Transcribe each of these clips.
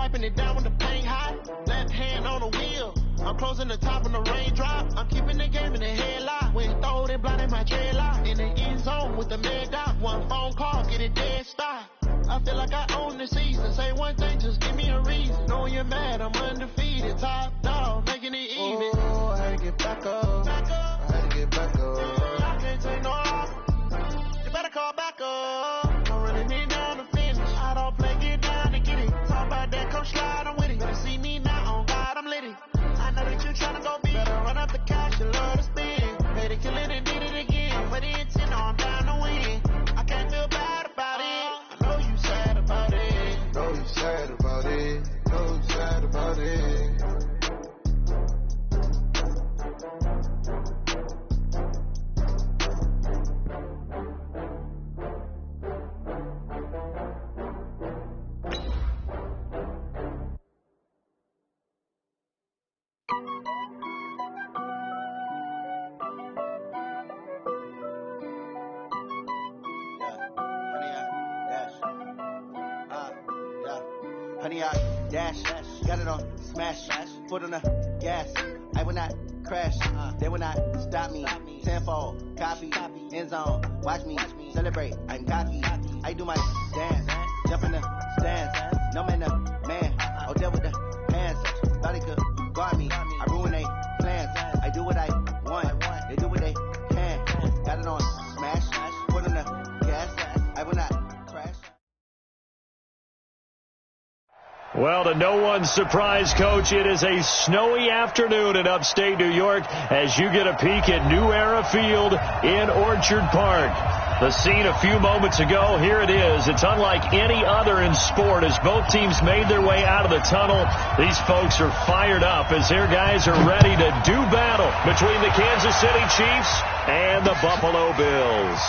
wiping it down when the paint hot. Left hand on the wheel. I'm closing the top when the raindrop. I'm keeping the game in the headlock. When throw it blind in my dreadlock. In the end zone with the mad dot. One phone call, get it dead stop. I feel like I own the season. Say one thing, just give me a reason. Knowing you're mad, I'm undefeated. Top dog, making it even. Oh, I had to get back up. I had to get back up. I can't take no offer. You better call back up. Don't really need down to finish. I don't play, get down to get it. Talk about that, come slide, I'm with it. Better see me now, on God, I'm litty. I know that you tryna go big. Better run up the cash, you love to spend. Pay to kill it and did it again. Put the intent, I'm down to win. I can't feel bad about it. I know you sad about it. Know you sad about it. Know you sad about it. Honey, I dash, got it on smash, foot on the gas. I will not crash, they will not stop me. Tenfold, copy, end zone, watch me celebrate. I'm cocky, I do my dance, jump in the stands. No man, the man, oh there with the hands. Thought they could guard me, I ruin they plans. I do what I want, they do what they can. Got it on smash, foot on the gas. I will not crash. Well, to no one's surprise, Coach, it is a snowy afternoon in upstate New York as you get a peek at New Era Field in Orchard Park. The scene a few moments ago, here it is. It's unlike any other in sport as both teams made their way out of the tunnel. These folks are fired up as their guys are ready to do battle between the Kansas City Chiefs and the Buffalo Bills.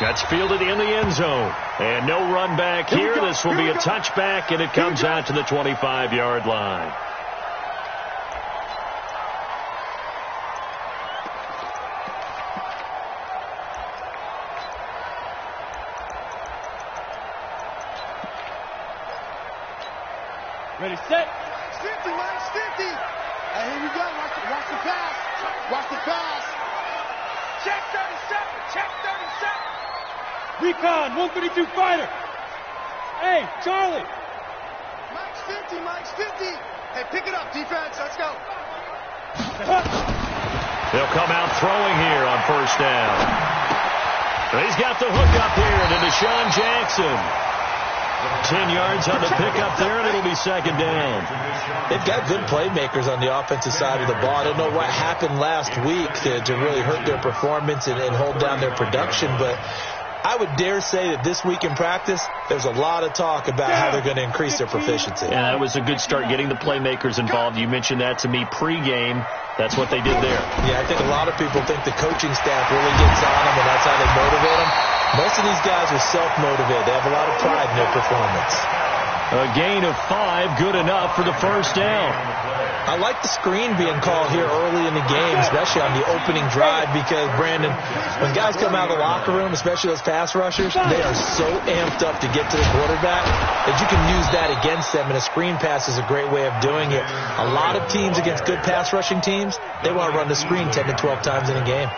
That's fielded in the end zone. And no run back here. This will be a touchback, and it comes out to the 25-yard line. Ready, set. 50, Mike, 50. Hey, here we go. Watch the pass. Watch the pass. Check 37. Check 37. Recon, 132 fighter. Hey, Charlie. Mike's 50, Mike's 50. Hey, pick it up, defense. Let's go. They'll come out throwing here on first down. He's got the hook up here to Deshaun Jackson. 10 yards on the pickup there, and it'll be second down. They've got good playmakers on the offensive side of the ball. I don't know what happened last week to really hurt their performance and hold down their production, but I would dare say that this week in practice, there's a lot of talk about how they're going to increase their proficiency. And that was a good start, getting the playmakers involved. You mentioned that to me pregame. That's what they did there. Yeah, I think a lot of people think the coaching staff really gets on them, and that's how they motivate them. Most of these guys are self-motivated. They have a lot of pride in their performance. A gain of 5, good enough for the first down. I like the screen being called here early in the game, especially on the opening drive, because, Brandon, when guys come out of the locker room, especially those pass rushers, they are so amped up to get to the quarterback that you can use that against them, and a screen pass is a great way of doing it. A lot of teams against good pass rushing teams, they want to run the screen 10 to 12 times in a game.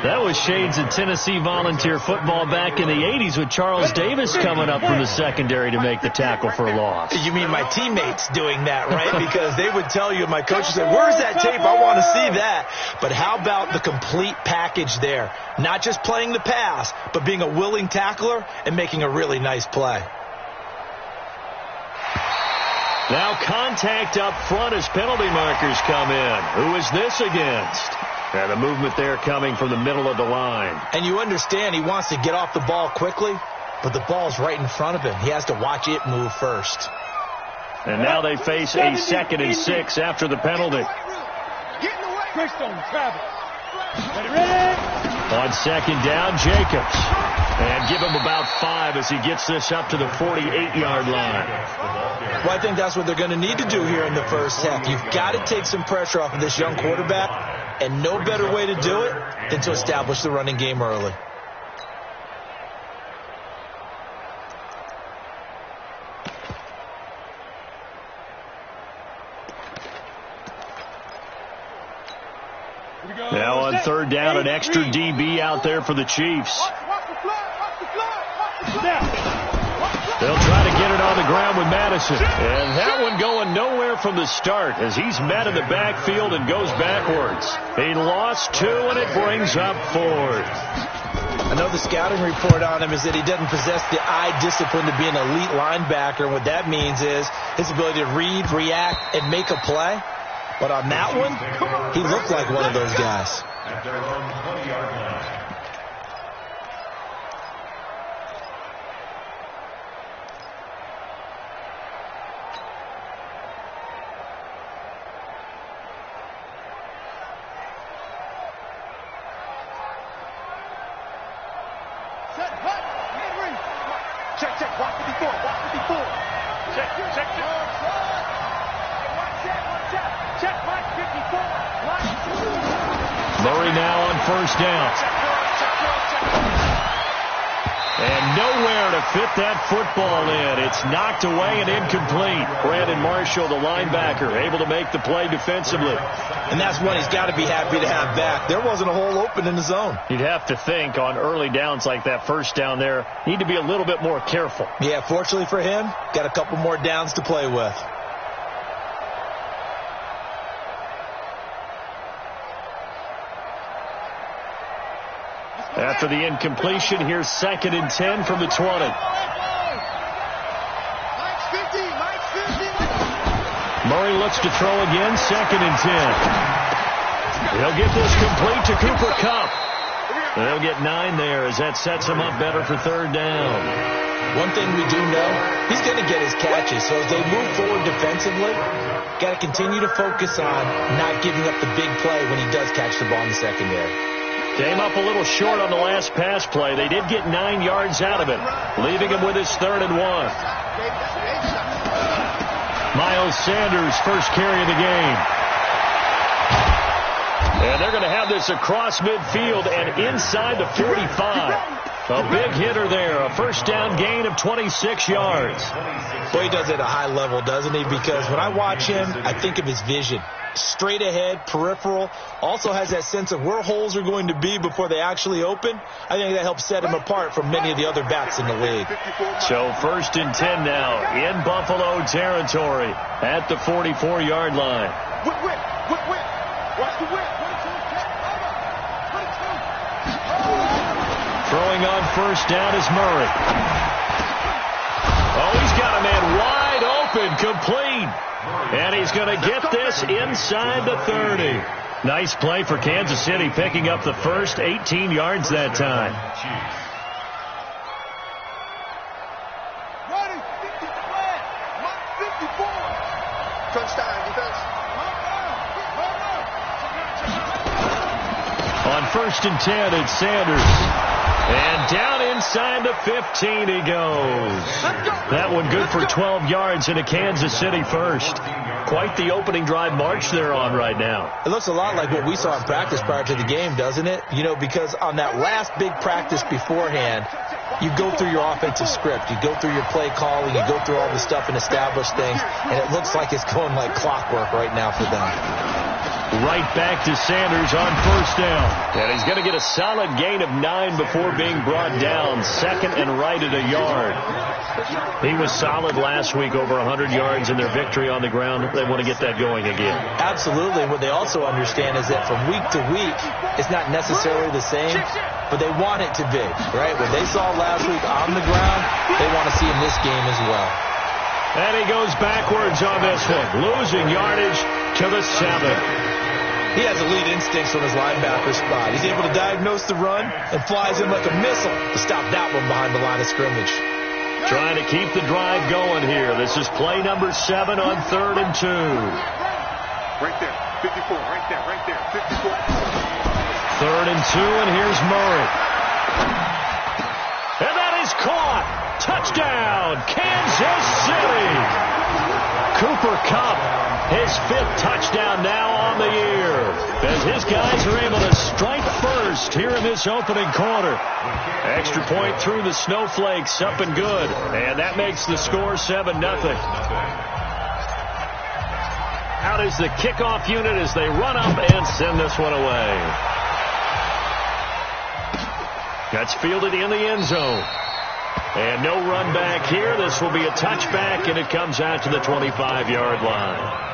That was shades of Tennessee volunteer football back in the 80s with Charles Davis coming up from the secondary to make the tackle for a loss. You mean my teammates doing that, right? Because they would tell you, my coach would say, where's that tape? I want to see that. But how about the complete package there? Not just playing the pass, but being a willing tackler and making a really nice play. Now contact up front as penalty markers come in. Who is this against? And the movement there coming from the middle of the line. And you understand he wants to get off the ball quickly, but the ball's right in front of him. He has to watch it move first. And now they face a 2nd and 6 after the penalty. On second down, Jacobs. And give him about 5 as he gets this up to the 48-yard line. Well, I think that's what they're going to need to do here in the first half. You've got to take some pressure off of this young quarterback, and no better way to do it than to establish the running game early. Now on third down, an extra DB out there for the Chiefs. They'll try to get it on the ground with Madison. And that one going nowhere from the start as he's met in the backfield and goes backwards. He lost 2, and it brings up 4th. I know the scouting report on him is that he doesn't possess the eye discipline to be an elite linebacker. And what that means is his ability to read, react, and make a play. But on that one, he looked like one of those guys. At their own 20-yard line. Check, watch 54, watch 54. Check. Check, watch 54. Murray now on first down. And nowhere to fit that football in. It's knocked away and incomplete. Brandon Marshall, the linebacker, able to make the play defensively. And that's one he's got to be happy to have back. There wasn't a hole open in the zone. You'd have to think on early downs like that first down there, need to be a little bit more careful. Yeah, fortunately for him, got a couple more downs to play with. After the incompletion, here's 2nd and 10 from the 20. Murray looks to throw again, 2nd and 10. He'll get this complete to Cooper Kupp. They'll get 9 there as that sets him up better for third down. One thing we do know, he's going to get his catches. So as they move forward defensively, got to continue to focus on not giving up the big play when he does catch the ball in the secondary. Came up a little short on the last pass play. They did get 9 yards out of it, leaving him with his 3rd and 1. Miles Sanders, first carry of the game. And they're going to have this across midfield and inside the 45. A big hitter there, a first down gain of 26 yards. Boy, he does it at a high level, doesn't he? Because when I watch him, I think of his vision. Straight ahead, peripheral, also has that sense of where holes are going to be before they actually open. I think that helps set him apart from many of the other backs in the league. So 1st and 10 now in Buffalo territory at the 44-yard line. Watch the whip. Throwing on first down is Murray. Oh, he's got a man wide open, complete. And he's going to get this inside the 30. Nice play for Kansas City, picking up the first 18 yards that time. Ready, 54. Touchdown, defense. On 1st and 10, it's Sanders. And down inside the 15 he goes. That one good for 12 yards and a Kansas City first. Quite the opening drive march they're on right now. It looks a lot like what we saw in practice prior to the game, doesn't it? You know, because on that last big practice beforehand, you go through your offensive script. You go through your play calling. You go through all the stuff and establish things. And it looks like it's going like clockwork right now for them. Right back to Sanders on first down. And he's going to get a solid gain of 9 before being brought down. 2nd and right at a yard. He was solid last week, over 100 yards in their victory on the ground. They want to get that going again. Absolutely. What they also understand is that from week to week, it's not necessarily the same, but they want it to be, right? What they saw last week on the ground, they want to see in this game as well. And he goes backwards on this one, losing yardage to the 7. He has elite instincts from his linebacker spot. He's able to diagnose the run and flies in like a missile to stop that one behind the line of scrimmage. Trying to keep the drive going here. This is play number 7 on 3rd and 2. Right there, 54, right there, 54. 3rd and 2, and here's Murray. And that is caught. Touchdown, Kansas City. Cooper Kupp, his 5th touchdown now on the year, as his guys are able to strike first here in this opening quarter. Extra point through the snowflakes, up and good, and that makes the score 7-0. Out is the kickoff unit as they run up and send this one away. That's fielded in the end zone. And no run back here. This will be a touchback, and it comes out to the 25-yard line.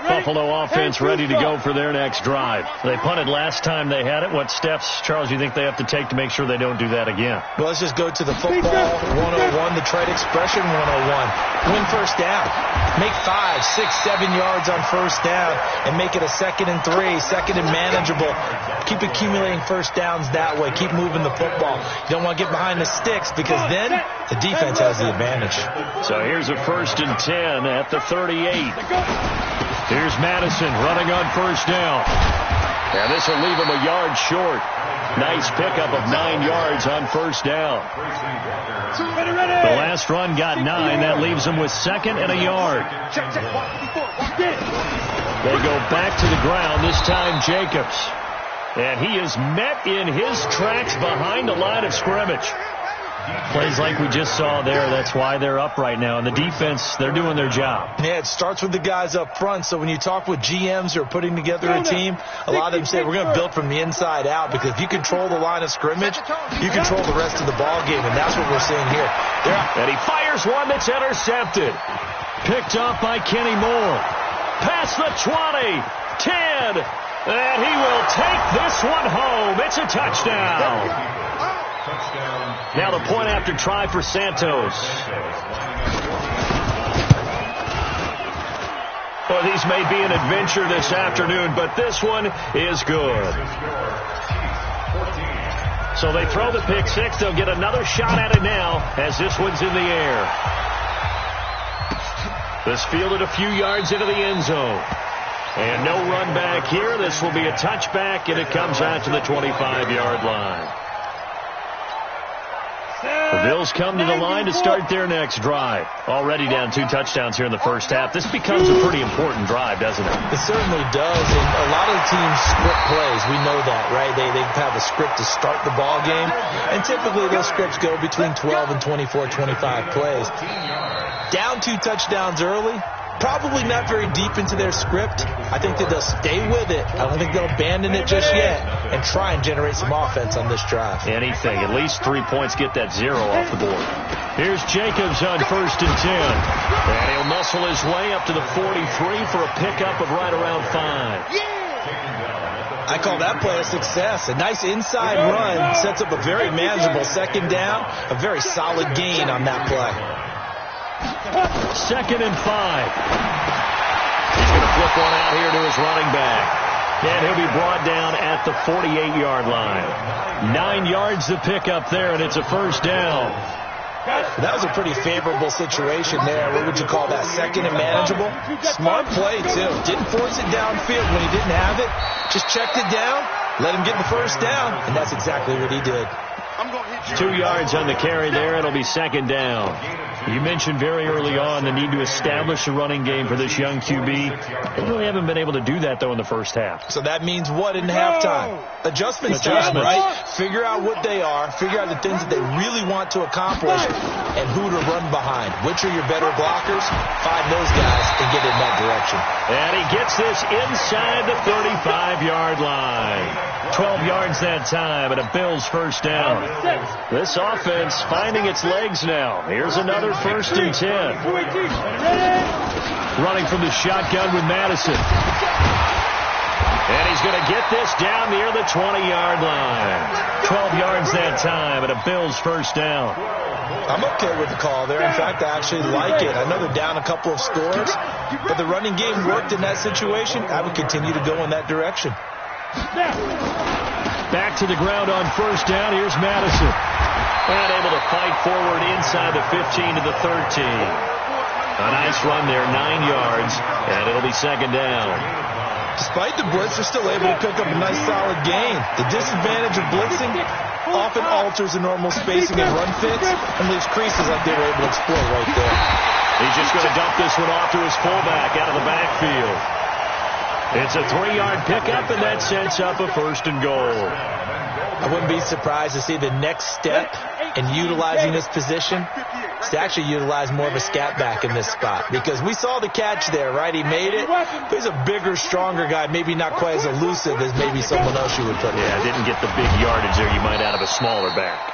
Buffalo offense ready to go for their next drive. They punted last time they had it. What steps, Charles, do you think they have to take to make sure they don't do that again? Well, let's just go to the football 101, the trade expression 101. Win first down. Make 5, 6, 7 yards on first down and make it a 2nd and 3, 2nd and manageable. Keep accumulating first downs that way. Keep moving the football. You don't want to get behind the sticks because then the defense has the advantage. So here's a 1st and 10 at the 38. Here's Madison running on first down. And this will leave him a yard short. Nice pickup of 9 yards on first down. The last run got 9. That leaves him with 2nd and a yard. They go back to the ground, this time Jacobs. And he is met in his tracks behind the line of scrimmage. Plays like we just saw there. That's why they're up right now. And the defense, they're doing their job. Yeah, it starts with the guys up front. So when you talk with GMs who are putting together a team, a lot of them say we're going to build from the inside out, because if you control the line of scrimmage, you control the rest of the ball game, and that's what we're seeing here. And he fires one that's intercepted. Picked up by Kenny Moore. Past the 20, 10, and he will take this one home. It's a touchdown. Now the point after try for Santos. Well, these may be an adventure this afternoon, but this one is good. So they throw the pick six. They'll get another shot at it now as this one's in the air. This fielded a few yards into the end zone. And no run back here. This will be a touchback, and it comes out to the 25-yard line. The Bills come to the line to start their next drive. Already down 2 touchdowns here in the first half. This becomes a pretty important drive, doesn't it? It certainly does. And a lot of the teams script plays. We know that, right? They have a script to start the ball game. And typically those scripts go between 12 and 24, 25 plays. Down 2 touchdowns early. Probably not very deep into their script. I think that they'll stay with it. I don't think they'll abandon it just yet and try and generate some offense on this drive. Anything. At least 3 points. Get that 0 off the board. Here's Jacobs on 1st and 10. And he'll muscle his way up to the 43 for a pickup of right around 5. I call that play a success. A nice inside run sets up a very manageable 2nd down. A very solid gain on that play. 2nd and 5. He's going to flip one out here to his running back. And he'll be brought down at the 48-yard line. 9 yards to pick up there, and it's a 1st down. That was a pretty favorable situation there. What would you call that? 2nd and manageable? Smart play, too. Didn't force it downfield when he didn't have it. Just checked it down, let him get the 1st down, and that's exactly what he did. 2 yards on the carry there. It'll be 2nd down. You mentioned very early on the need to establish a running game for this young QB. They really haven't been able to do that, though, in the first half. So that means what in halftime? Adjustments time, right? Figure out what they are. Figure out the things that they really want to accomplish and who to run behind. Which are your better blockers? Find those guys and get in that direction. And he gets this inside the 35-yard line. 12 yards that time, and a Bills 1st down. This offense finding its legs now. Here's another 1st and 10. Running from the shotgun with Madison. And he's going to get this down near the 20-yard line. 12 yards that time, and a Bills 1st down. I'm okay with the call there. In fact, I actually like it. I know they're down a couple of scores, but the running game worked in that situation. I would continue to go in that direction. Back to the ground on 1st down. Here's Madison. And able to fight forward inside the 15 to the 13. A nice run there, 9 yards, and it'll be 2nd down. Despite the blitz, they're still able to pick up a nice solid gain. The disadvantage of blitzing often alters the normal spacing and run fits and leaves creases like they were able to exploit right there. He's just going to dump this one off to his fullback out of the backfield. It's a 3-yard pickup, and that sets up a 1st and goal. I wouldn't be surprised to see the next step in utilizing this position is to actually utilize more of a scat back in this spot, because we saw the catch there, right? He made it. But he's a bigger, stronger guy, maybe not quite as elusive as maybe someone else you would put in. Yeah, didn't get the big yardage there you might out of a smaller back.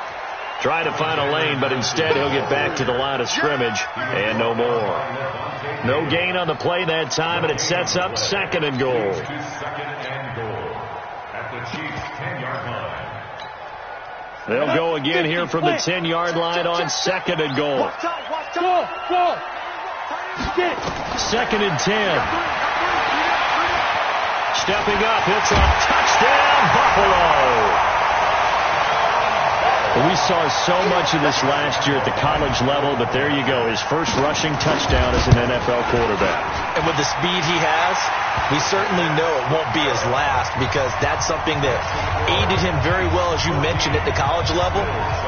Trying to find a lane, but instead he'll get back to the line of scrimmage and no more. No gain on the play that time, and it sets up 2nd and goal. They'll go again here from the 10-yard line on 2nd and goal. 2nd and 10. Stepping up, it's a touchdown, Buffalo. We saw so much of this last year at the college level, but there you go. His first rushing touchdown as an NFL quarterback. And with the speed he has, we certainly know it won't be his last, because that's something that aided him very well, as you mentioned, at the college level.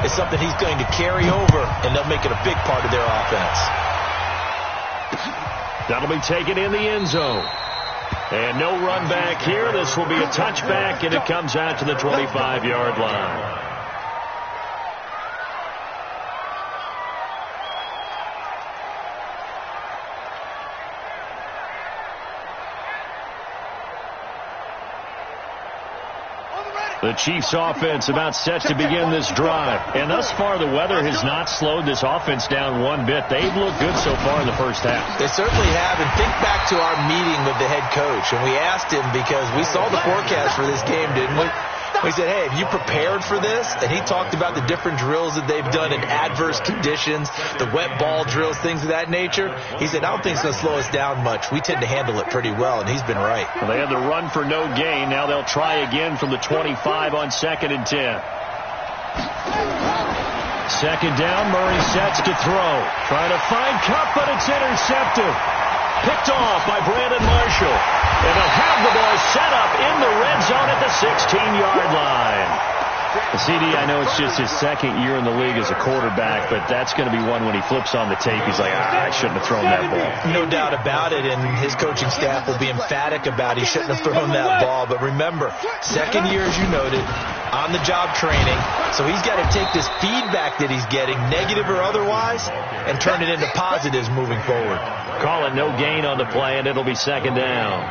It's something he's going to carry over, and they'll make it a big part of their offense. That'll be taken in the end zone. And no run back here. This will be a touchback, and it comes out to the 25-yard line. The Chiefs offense about set to begin this drive. And thus far, the weather has not slowed this offense down one bit. They've looked good so far in the first half. They certainly have. And think back to our meeting with the head coach. And we asked him, because we saw the forecast for this game, didn't we? We said, hey, have you prepared for this? And he talked about the different drills that they've done in adverse conditions, the wet ball drills, things of that nature. He said, I don't think it's going to slow us down much. We tend to handle it pretty well, and he's been right. Well, they had the run for no gain. Now they'll try again from the 25 on 2nd and 10. 2nd down, Murray sets to throw. Trying to find Cup, but it's intercepted. Picked off by Brandon Marshall. And they'll have the ball set up in the red zone at the 16-yard line. CD, I know it's just his 2nd year in the league as a quarterback, but that's going to be one when he flips on the tape. He's like, I shouldn't have thrown that ball. No doubt about it, and his coaching staff will be emphatic about he shouldn't have thrown that ball. But remember, 2nd year, as you noted, on-the-job training. So he's got to take this feedback that he's getting, negative or otherwise, and turn it into positives moving forward. Call it no gain on the play, and it'll be 2nd down.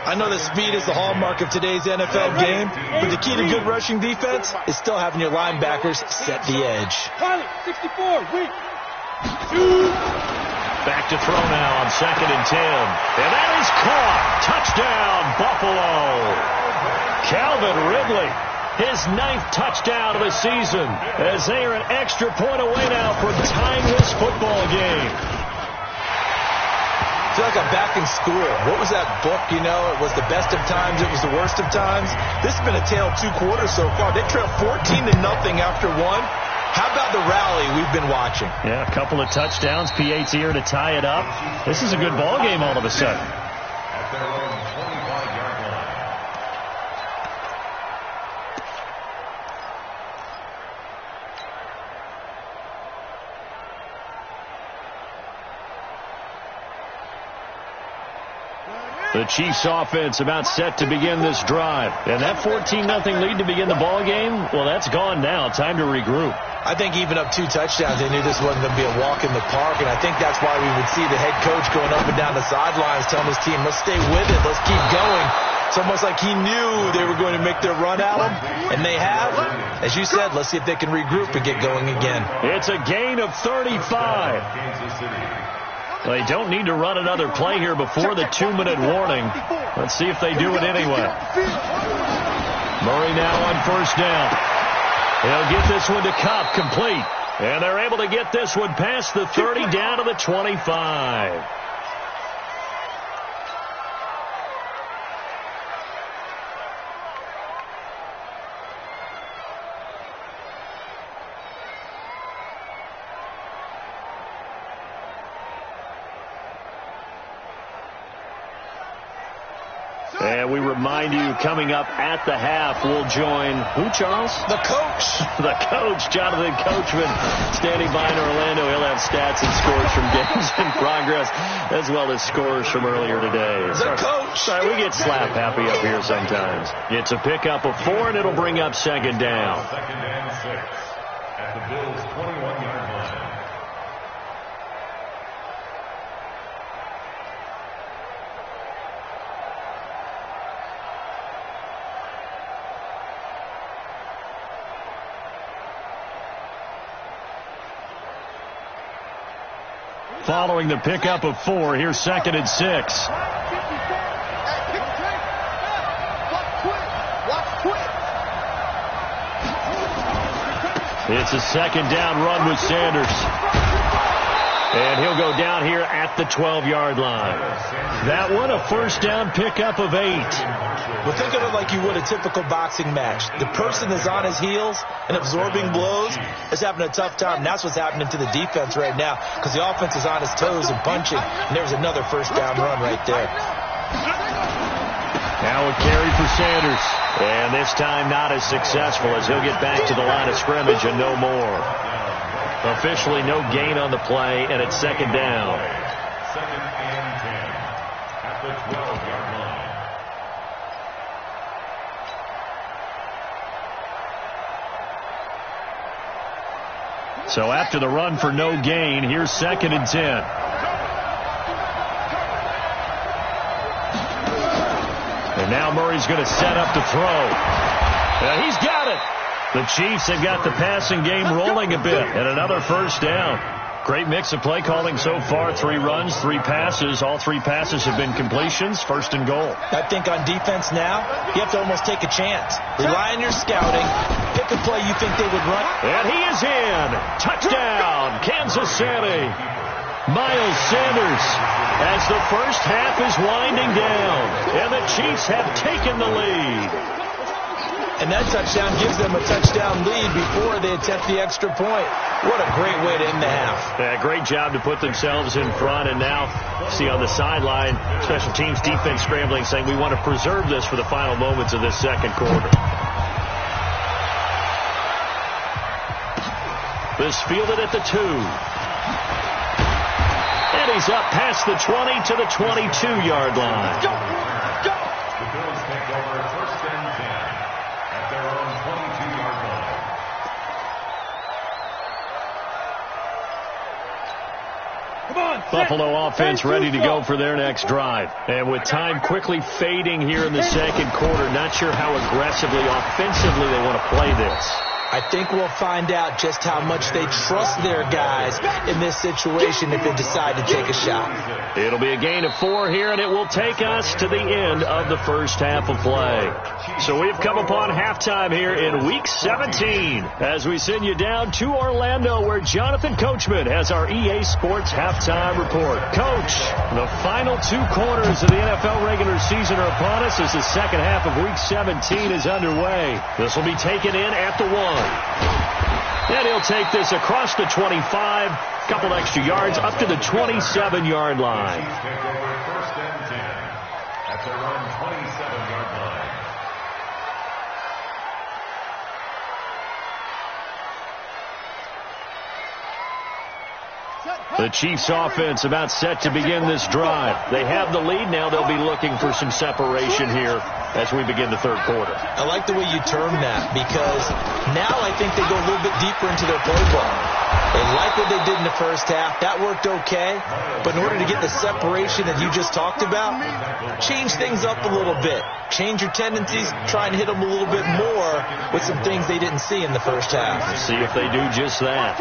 I know that speed is the hallmark of today's NFL game, but the key to good rushing defense is still having your linebackers set the edge. 64, wait. Back to throw now on 2nd and 10. And that is caught. Touchdown, Buffalo. Calvin Ridley, his 9th touchdown of the season, as they are an extra point away now from tying this football game. I feel like I'm back in school. What was that book, you know? It was the best of times, it was the worst of times. This has been a tale of 2 quarters so far. They trail 14-0 after 1. How about the rally we've been watching? Yeah, a couple of touchdowns. P8's here to tie it up. This is a good ball game all of a sudden. The Chiefs offense about set to begin this drive. And that 14-0 lead to begin the ball game, well, that's gone now. Time to regroup. I think even up 2 touchdowns, they knew this wasn't going to be a walk in the park. And I think that's why we would see the head coach going up and down the sidelines telling his team, let's stay with it, let's keep going. It's almost like he knew they were going to make their run at him. And they have. As you said, let's see if they can regroup and get going again. It's a gain of 35. They don't need to run another play here before the 2-minute warning. Let's see if they do it anyway. Murray now on 1st down. They'll get this one to Cup, complete. And they're able to get this one past the 30 down to the 25. And And we remind you, coming up at the half, we'll join who, Charles? The coach. The coach, Jonathan Coachman, standing by in Orlando. He'll have stats and scores from games in progress, as well as scores from earlier today. The coach. Sorry, we get slap happy up here sometimes. It's a pickup of 4, and it'll bring up second down. Second and 6 at the Bills' 21-yard line. Following the pickup of 4, here's second and 6. It's a second down run with Sanders. And he'll go down here at the 12-yard line. That one, a first down pickup of 8. Well, think of it like you would a typical boxing match. The person is on his heels and absorbing blows is having a tough time. And that's what's happening to the defense right now because the offense is on his toes and punching. And there's another first down run right there. Now a carry for Sanders. And this time not as successful as he'll get back to the line of scrimmage and no more. Officially no gain on the play, and it's second down. Second and 10 at the 12-yard line. So after the run for no gain, here's second and 10. And now Murray's going to set up to throw. He's got it. The Chiefs have got the passing game rolling a bit, and another first down. Great mix of play calling so far. 3 runs, 3 passes. All 3 passes have been completions. First and goal. I think on defense now, you have to almost take a chance. Rely on your scouting. Pick a play you think they would run. And he is in. Touchdown, Kansas City. Miles Sanders as the first half is winding down. And the Chiefs have taken the lead. And that touchdown gives them a touchdown lead before they attempt the extra point. What a great way to end the half. Yeah, great job to put themselves in front. And now, see on the sideline, special teams defense scrambling, saying we want to preserve this for the final moments of this second quarter. This fielded at the 2. And he's up past the 20 to the 22-yard line. The Bills take over first and 10 at their own 22-yard line. Buffalo offense ready to go for their next drive. And with time quickly fading here in the second quarter, not sure how aggressively, offensively they want to play this. I think we'll find out just how much they trust their guys in this situation if they decide to take a shot. It'll be a gain of 4 here, and it will take us to the end of the first half of play. So we've come upon halftime here in Week 17 as we send you down to Orlando where Jonathan Coachman has our EA Sports halftime report. Coach, the final 2 quarters of the NFL regular season are upon us as the second half of Week 17 is underway. This will be taken in at the 1. And he'll take this across the 25, couple extra yards up to the 27-yard line. Chiefs take over first and 10 at their own 27-yard line. The Chiefs offense about set to begin this drive. They have the lead now. They'll be looking for some separation here as we begin the third quarter. I like the way you term that because now I think they go a little bit deeper into their playbook. They like what they did in the first half. That worked okay. But in order to get the separation that you just talked about, change things up a little bit. Change your tendencies. Try and hit them a little bit more with some things they didn't see in the first half. See if they do just that.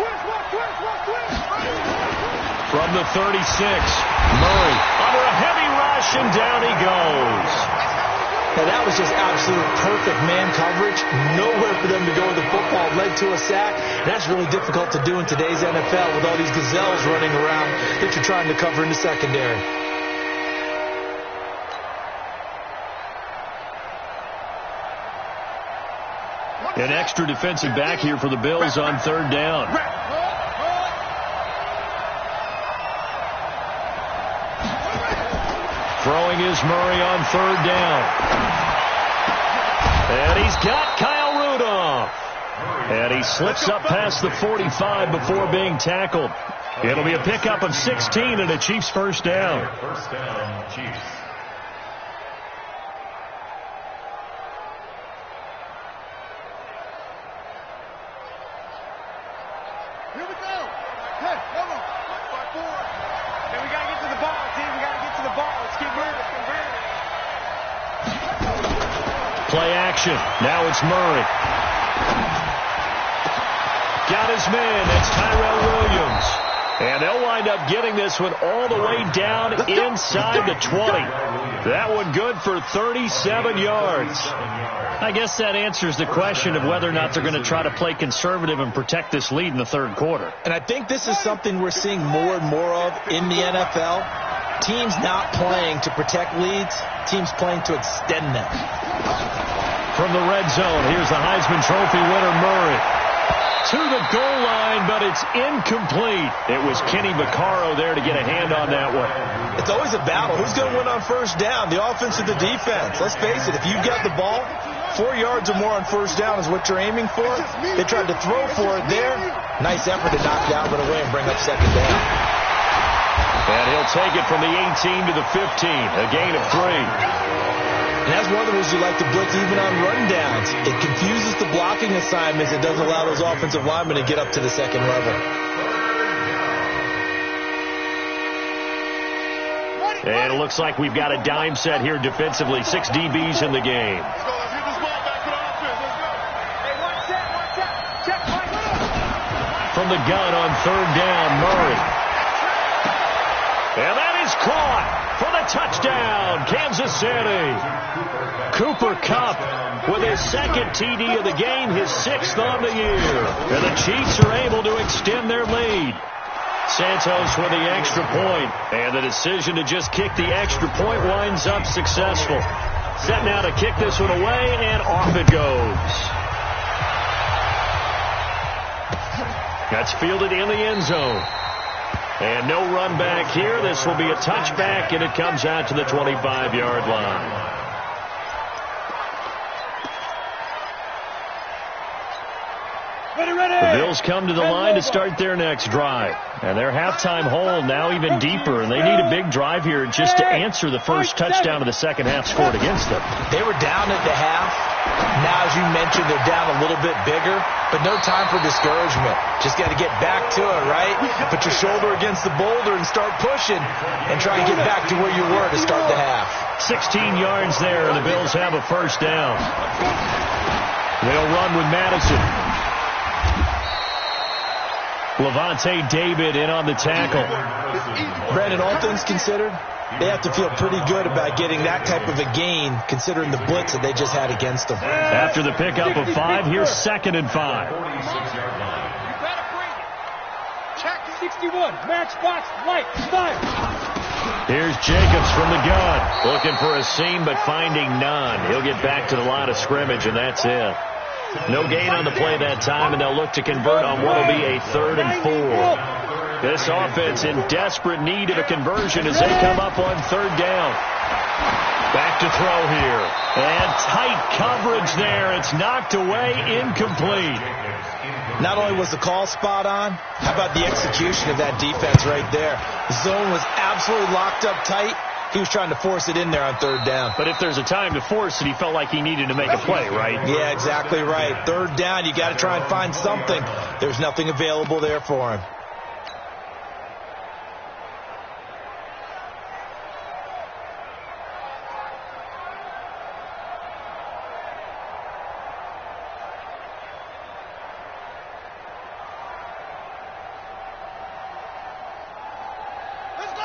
From the 36, Murray under a heavy rush, and down he goes. Now that was just absolute perfect man coverage. Nowhere for them to go with the football. Led to a sack. That's really difficult to do in today's NFL with all these gazelles running around that you're trying to cover in the secondary. An extra defensive back here for the Bills on third down. Throwing is Murray on third down. And he's got Kyle Rudolph. And he slips up past the 45 before being tackled. It'll be a pickup of 16 and a Chiefs first down. First down, Chiefs. Here we go. Hey, come on. 1-5-4. Hey, we got to get to the ball, team. We got to get to the ball. Let's keep moving. Play action. Now it's Murray. Got his man. That's Tyrell Williams. And they'll wind up getting this one all the way down inside the 20. That one good for 37 yards. I guess that answers the question of whether or not they're going to try to play conservative and protect this lead in the third quarter. And I think this is something we're seeing more and more of in the NFL. Teams not playing to protect leads, teams playing to extend them. From the red zone, here's the Heisman Trophy winner, Murray. To the goal line, but it's incomplete. It was Kenny Vaccaro there to get a hand on that one. It's always a battle. Who's going to win on first down, the offense or the defense? Let's face it, if you've got the ball, 4 yards or more on first down is what you're aiming for. They tried to throw for it there. Nice effort to knock that one away and bring up second down. And he'll take it from the 18 to the 15, a gain of 3. And that's one of the reasons you like to blitz even on rundowns. It confuses the blocking assignments. It doesn't allow those offensive linemen to get up to the second level. And it looks like we've got a dime set here defensively. 6 DBs in the game. Let's go. Let's get this ball back for the offense. Let's go. Hey, one set. Check. From the gun on third down, Murray. And that is caught for the touchdown, Kansas City. Cooper Kupp with his second TD of the game, his 6th on the year. And the Chiefs are able to extend their lead. Santos with the extra point, and the decision to just kick the extra point winds up successful. Set now to kick this one away, and off it goes. That's fielded in the end zone. And no run back here. This will be a touchback, and it comes out to the 25-yard line. The Bills come to the line to start their next drive. And their halftime hole now even deeper, and they need a big drive here just to answer the first touchdown of the second half scored against them. They were down at the half. Now, as you mentioned, they're down a little bit bigger, but no time for discouragement. Just got to get back to it, right? Put your shoulder against the boulder and start pushing and try and get back to where you were to start the half. 16 yards there, and the Bills have a first down. They'll run with Madison. Levante David in on the tackle. Brandon, all things considered, they have to feel pretty good about getting that type of a gain considering the blitz that they just had against them. After the pickup of 5, here's 2nd and 5. You better bring it. Check 61. Matchbox light. Style. Here's Jacobs from the gun. Looking for a seam, but finding none. He'll get back to the line of scrimmage, and that's it. No gain on the play that time, and they'll look to convert on what will be a 3rd and 4. This offense in desperate need of a conversion as they come up on 3rd down. Back to throw here. And tight coverage there. It's knocked away, incomplete. Not only was the call spot on, how about the execution of that defense right there? The zone was absolutely locked up tight. He was trying to force it in there on 3rd down. But if there's a time to force it, he felt like he needed to make a play, right? Yeah, exactly right. 3rd down, you got to try and find something. There's nothing available there for him.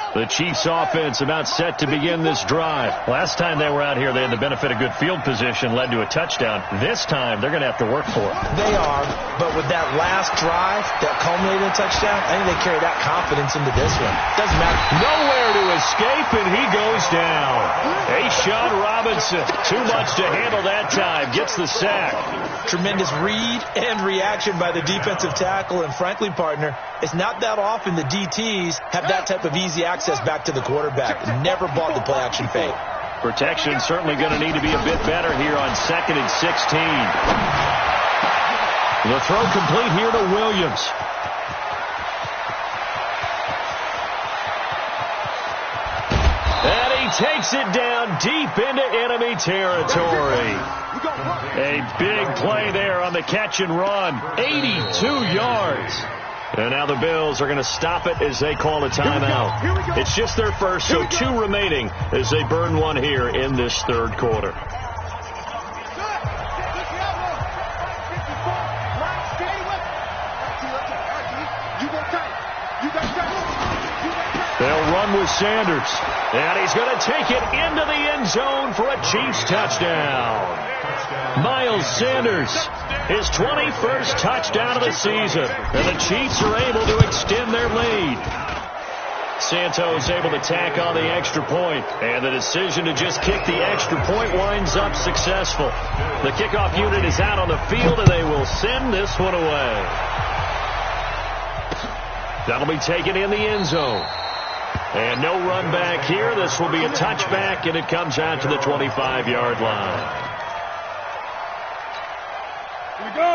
The Chiefs offense about set to begin this drive. Last time they were out here, they had the benefit of good field position, led to a touchdown. This time, they're going to have to work for it. They are, but with that last drive, that culminated in a touchdown, I think they carry that confidence into this one. Doesn't matter. Nowhere to escape, and he goes down. A'Shawn Robinson, too much to handle that time, gets the sack. Tremendous read and reaction by the defensive tackle, and frankly, partner, it's not that often the DTs have that type of easy access access back to the quarterback. Never bought the play-action fake. Protection certainly going to need to be a bit better here on 2nd and 16. The throw complete here to Williams. And he takes it down deep into enemy territory. A big play there on the catch and run. 82 yards. And now the Bills are going to stop it as they call a timeout. It's just their first, so 2 remaining as they burn one here in this third quarter. They'll run with Sanders. And he's going to take it into the end zone for a Chiefs touchdown. Miles Sanders, his 21st touchdown of the season. And the Chiefs are able to extend their lead. Santos able to tack on the extra point. And the decision to just kick the extra point winds up successful. The kickoff unit is out on the field, and they will send this one away. That'll be taken in the end zone. And no run back here. This will be a touchback, and it comes out to the 25-yard line.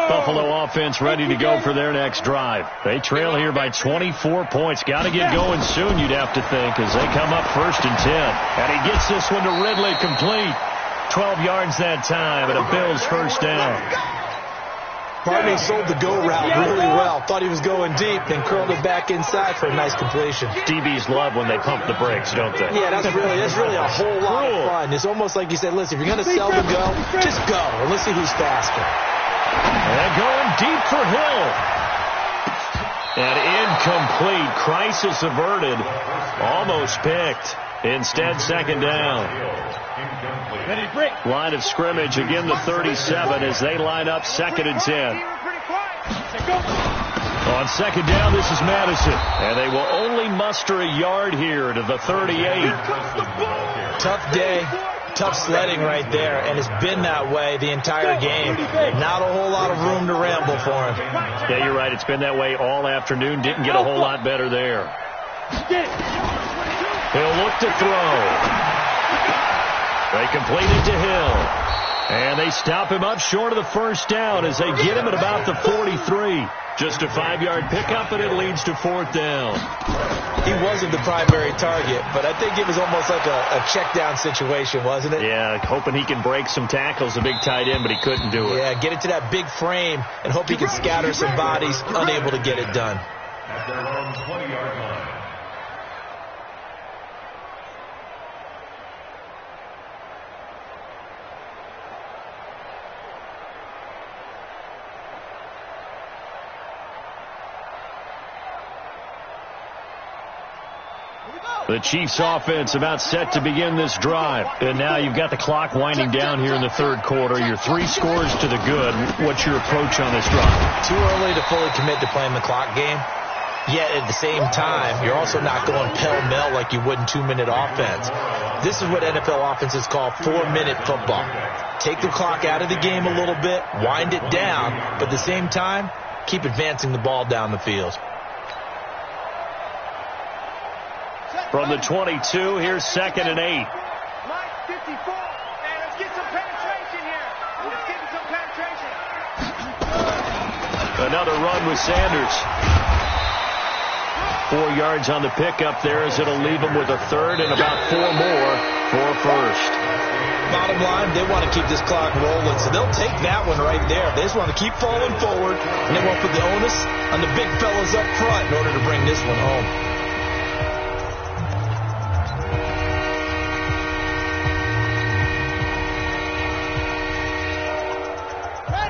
Buffalo offense ready to go for their next drive. They trail here by 24 points. Got to get going soon, you'd have to think, as they come up 1st and 10. And he gets this one to Ridley complete. 12 yards that time, and a Bills first down. Barney sold the go route really well. Thought he was going deep, then curled it back inside for a nice completion. DBs love when they pump the brakes, don't they? Yeah, that's really a whole lot of fun. It's almost like you said, listen, if you're going to sell the go, just go, and let's see who's faster. And going deep for Hill. And incomplete. Crisis averted. Almost picked. Instead, second down. Line of scrimmage, again the 37 as they line up 2nd and 10. On second down, this is Madison. And they will only muster a yard here to the 38. Tough day. Tough sledding right there, and it's been that way the entire game. Not a whole lot of room to ramble for him. Yeah, you're right. It's been that way all afternoon. Didn't get a whole lot better there. He'll look to throw. They complete it to Hill. And they stop him up short of the first down as they get him at about the 43. Just a 5-yard pickup, and it leads to 4th down. He wasn't the primary target, but I think it was almost like a check down situation, wasn't it? Yeah, hoping he can break some tackles, a big tight end, but he couldn't do it. Yeah, get it to that big frame and hope he can scatter some bodies, unable to get it done. At their own 20-yard line. The Chiefs offense about set to begin this drive. And now you've got the clock winding down here in the third quarter. You're 3 scores to the good. What's your approach on this drive? Too early to fully commit to playing the clock game. Yet at the same time, you're also not going pell-mell like you would in 2-minute offense. This is what NFL offenses call 4-minute football. Take the clock out of the game a little bit, wind it down, but at the same time, keep advancing the ball down the field. From the 22, here's 2nd and 8. Line 54. Man, let's get some penetration here. Let's get some penetration. Another run with Sanders. 4 yards on the pickup there as it'll leave them with a 3rd and about 4 more for a first. Bottom line, they want to keep this clock rolling, so they'll take that one right there. They just want to keep falling forward, and they want to put the onus on the big fellas up front in order to bring this one home.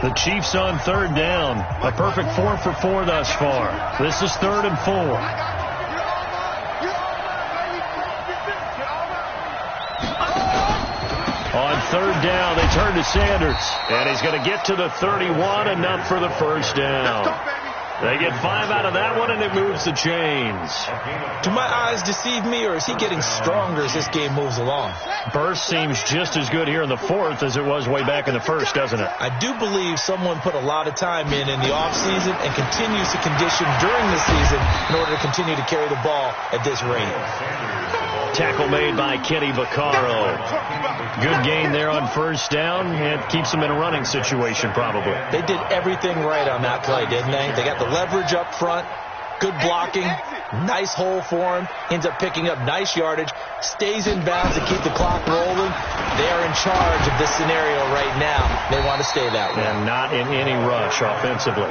The Chiefs on 3rd down. A perfect 4 for 4 thus far. This is 3rd and 4. On 3rd down, they turn to Sanders. And he's going to get to the 31, enough for the first down. They get 5 out of that one, and it moves the chains. Do my eyes deceive me, or is he getting stronger as this game moves along? Burst seems just as good here in the fourth as it was way back in the first, doesn't it? I do believe someone put a lot of time in the offseason and continues to condition during the season in order to continue to carry the ball at this rate. Tackle made by Kenny Vaccaro. Good gain there on first down. It keeps them in a running situation, probably. They did everything right on that play, didn't they? They got the leverage up front, good blocking, nice hole for him, ends up picking up nice yardage, stays in bounds to keep the clock rolling. They are in charge of this scenario right now. They want to stay that way. And not in any rush offensively.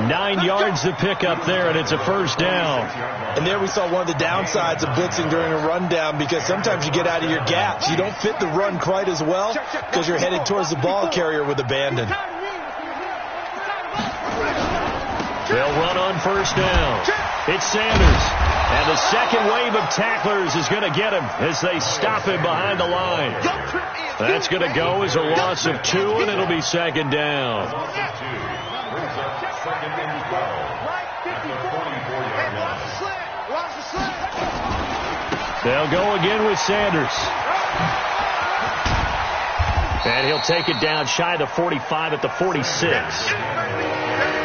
9 yards to pick up there, and it's a first down. And there we saw one of the downsides of blitzing during a rundown, because sometimes you get out of your gaps. You don't fit the run quite as well because you're headed towards the ball carrier with abandon. They'll run on first down. It's Sanders. And the second wave of tacklers is going to get him as they stop him behind the line. That's going to go as a loss of 2, and it'll be second down. They'll go again with Sanders. And he'll take it down shy of the 45 at the 46.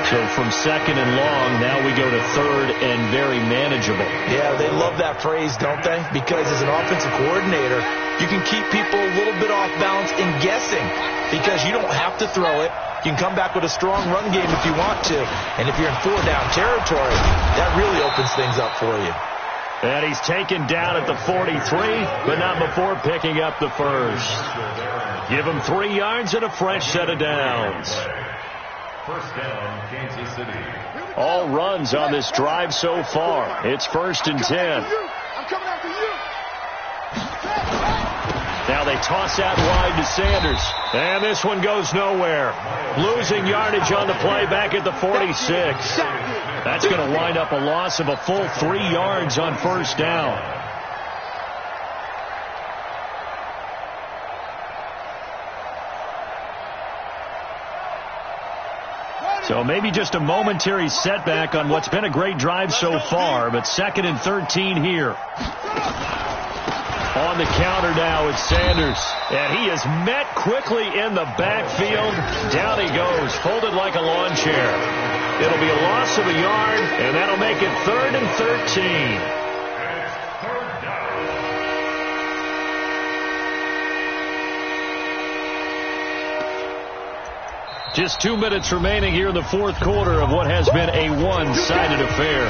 So from second and long, now we go to third and very manageable. Yeah, they love that phrase, don't they? Because as an offensive coordinator, you can keep people a little bit off balance in guessing, because you don't have to throw it. You can come back with a strong run game if you want to. And if you're in 4-down territory, that really opens things up for you. And he's taken down at the 43, but not before picking up the first. Give him 3 yards and a fresh set of downs. First down, Kansas City. All runs on this drive so far. It's 1st and 10. I'm coming after you. Now they toss out wide to Sanders. And this one goes nowhere. Losing yardage on the play back at the 46. That's going to wind up a loss of a full 3 yards on first down. So maybe just a momentary setback on what's been a great drive so far, but 2nd and 13 here. On the counter now, it's Sanders. And he is met quickly in the backfield. Down he goes, folded like a lawn chair. It'll be a loss of a yard, and that'll make it 3rd and 13. Just 2 minutes remaining here in the fourth quarter of what has been a one-sided affair.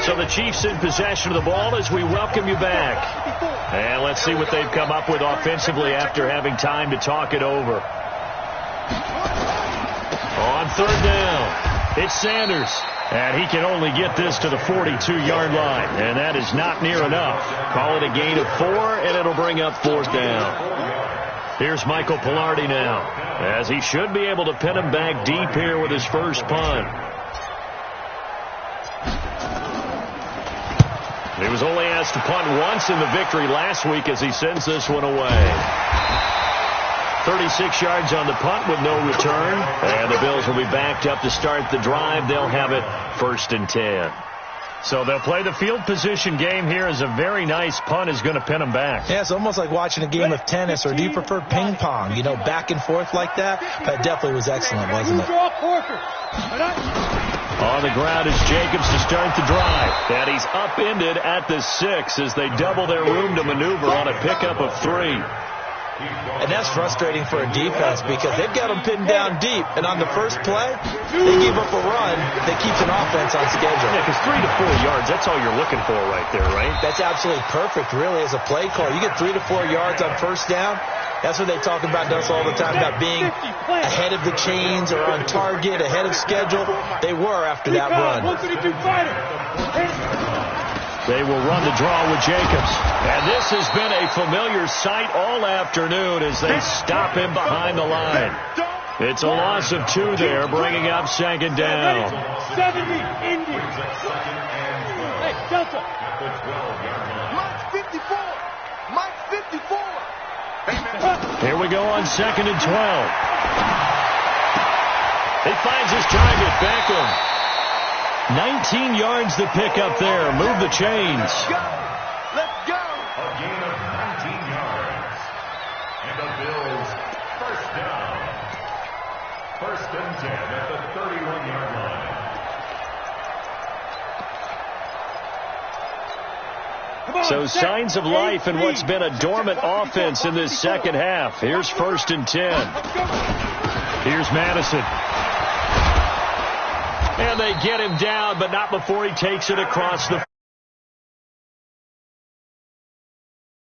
So the Chiefs in possession of the ball as we welcome you back. And let's see what they've come up with offensively after having time to talk it over. On 3rd down, it's Sanders. And he can only get this to the 42-yard line. And that is not near enough. Call it a gain of 4, and it'll bring up 4th down. Here's Michael Pilardi now, as he should be able to pin him back deep here with his first punt. He was only asked to punt once in the victory last week as he sends this one away. 36 yards on the punt with no return. And the Bills will be backed up to start the drive. They'll have it 1st and 10. So they'll play the field position game here as a very nice punt is going to pin them back. Yeah, it's almost like watching a game of tennis, or do you prefer ping pong? You know, back and forth like that? That definitely was excellent, wasn't it? On the ground is Jacobs to start the drive. And he's upended at the 6 as they double their room to maneuver on a pickup of 3. And that's frustrating for a defense because they've got them pinned down deep. And on the first play, they give up a run that keeps an offense on schedule. Yeah, because 3 to 4 yards, that's all you're looking for right there, right? That's absolutely perfect, really, as a play call. You get 3 to 4 yards on first down. That's what they talk about us all the time, about being ahead of the chains or on target, ahead of schedule. They were after that run. They will run the draw with Jacobs. And this has been a familiar sight all afternoon as they stop him behind the line. It's a loss of 2 there, bringing up 2nd down. 70 Indians. Hey, Delta. Here we go on 2nd and 12. He finds his target, Beckham. 19 yards to pick up there. Move the chains. Let's go. A gain of 19 yards. And the Bills first down. 1st and 10 at the 31-yard line. So signs of life in what's been a dormant offense in this second half. Here's 1st and 10. Here's Madison. And they get him down, but not before he takes it across the